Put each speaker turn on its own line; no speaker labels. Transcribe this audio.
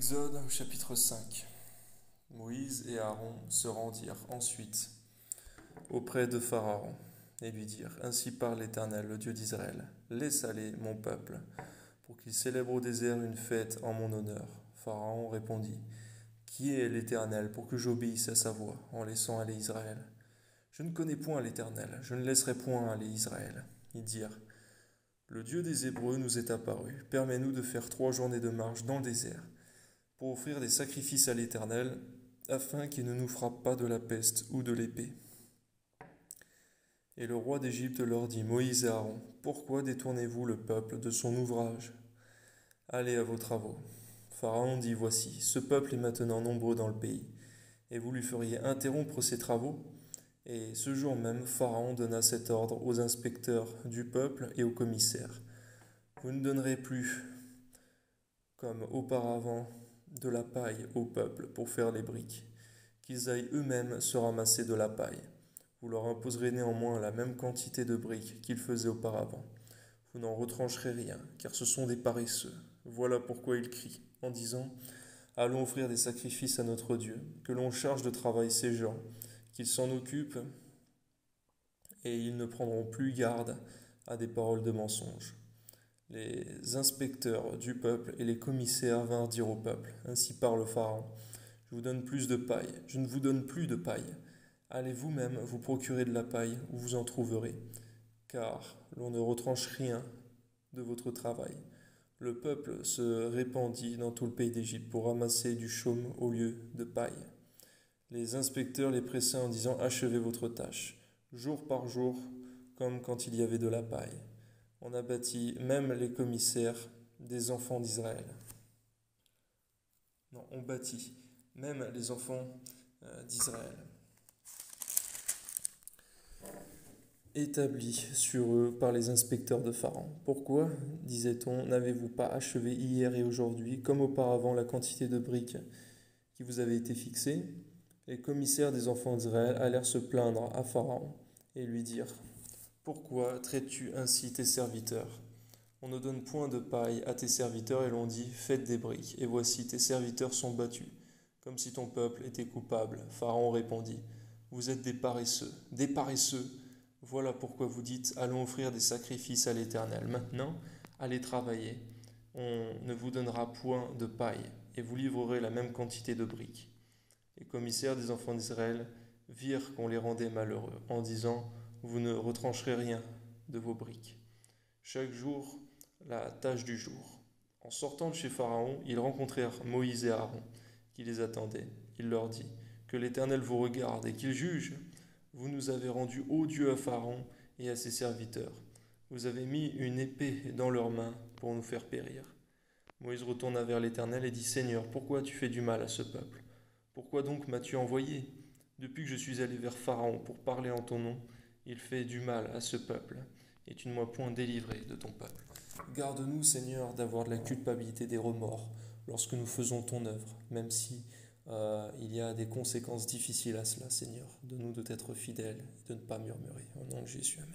Exode chapitre 5. Moïse et Aaron se rendirent ensuite auprès de Pharaon et lui dirent: Ainsi parle l'Éternel, le Dieu d'Israël, laisse aller mon peuple, pour qu'il célèbre au désert une fête en mon honneur. Pharaon répondit: Qui est l'Éternel pour que j'obéisse à sa voix en laissant aller Israël? Je ne connais point l'Éternel, je ne laisserai point aller Israël. Ils dirent: Le Dieu des Hébreux nous est apparu, permets-nous de faire 3 journées de marche dans le désert, pour offrir des sacrifices à l'Éternel, afin qu'il ne nous frappe pas de la peste ou de l'épée. Et le roi d'Égypte leur dit: Moïse et Aaron, pourquoi détournez-vous le peuple de son ouvrage? Allez à vos travaux. Pharaon dit: Voici, ce peuple est maintenant nombreux dans le pays, et vous lui feriez interrompre ses travaux? Et ce jour même, Pharaon donna cet ordre aux inspecteurs du peuple et aux commissaires: Vous ne donnerez plus, comme auparavant, de la paille au peuple pour faire les briques, qu'ils aillent eux-mêmes se ramasser de la paille. Vous leur imposerez néanmoins la même quantité de briques qu'ils faisaient auparavant. Vous n'en retrancherez rien, car ce sont des paresseux. Voilà pourquoi ils crient, en disant: Allons offrir des sacrifices à notre Dieu, que l'on charge de travail ces gens, qu'ils s'en occupent, et ils ne prendront plus garde à des paroles de mensonge. Les inspecteurs du peuple et les commissaires vinrent dire au peuple: Ainsi parle Pharaon, je vous donne plus de paille, je ne vous donne plus de paille. Allez vous-même vous procurer de la paille où vous en trouverez, car l'on ne retranche rien de votre travail. Le peuple se répandit dans tout le pays d'Égypte pour ramasser du chaume au lieu de paille. Les inspecteurs les pressaient en disant: Achevez votre tâche, jour par jour, comme quand il y avait de la paille. On abattit même les commissaires des enfants d'Israël. Non, on bâtit même les enfants d'Israël. Établis sur eux par les inspecteurs de Pharaon. Pourquoi, disait-on, n'avez-vous pas achevé hier et aujourd'hui, comme auparavant, la quantité de briques qui vous avait été fixée? Les commissaires des enfants d'Israël allèrent se plaindre à Pharaon et lui dirent: Pourquoi traites-tu ainsi tes serviteurs? On ne donne point de paille à tes serviteurs, et l'on dit: Faites des briques. Et voici, tes serviteurs sont battus, comme si ton peuple était coupable. Pharaon répondit: Vous êtes des paresseux, des paresseux. Voilà pourquoi vous dites: Allons offrir des sacrifices à l'Éternel. Maintenant, allez travailler. On ne vous donnera point de paille, et vous livrerez la même quantité de briques. Les commissaires des enfants d'Israël virent qu'on les rendait malheureux, en disant: Vous ne retrancherez rien de vos briques. Chaque jour, la tâche du jour. En sortant de chez Pharaon, ils rencontrèrent Moïse et Aaron, qui les attendaient. Il leur dit: Que l'Éternel vous regarde et qu'il juge. Vous nous avez rendus odieux à Pharaon et à ses serviteurs. Vous avez mis une épée dans leurs mains pour nous faire périr. Moïse retourna vers l'Éternel et dit: Seigneur, pourquoi as-tu fait du mal à ce peuple? Pourquoi donc m'as-tu envoyé? Depuis que je suis allé vers Pharaon pour parler en ton nom, il fait du mal à ce peuple, et tu ne m'as point délivré de ton peuple. Garde-nous, Seigneur, d'avoir de la culpabilité, des remords, lorsque nous faisons ton œuvre, même si il y a des conséquences difficiles à cela, Seigneur. Donne-nous de t'être fidèles et de ne pas murmurer. Au nom de Jésus, amen.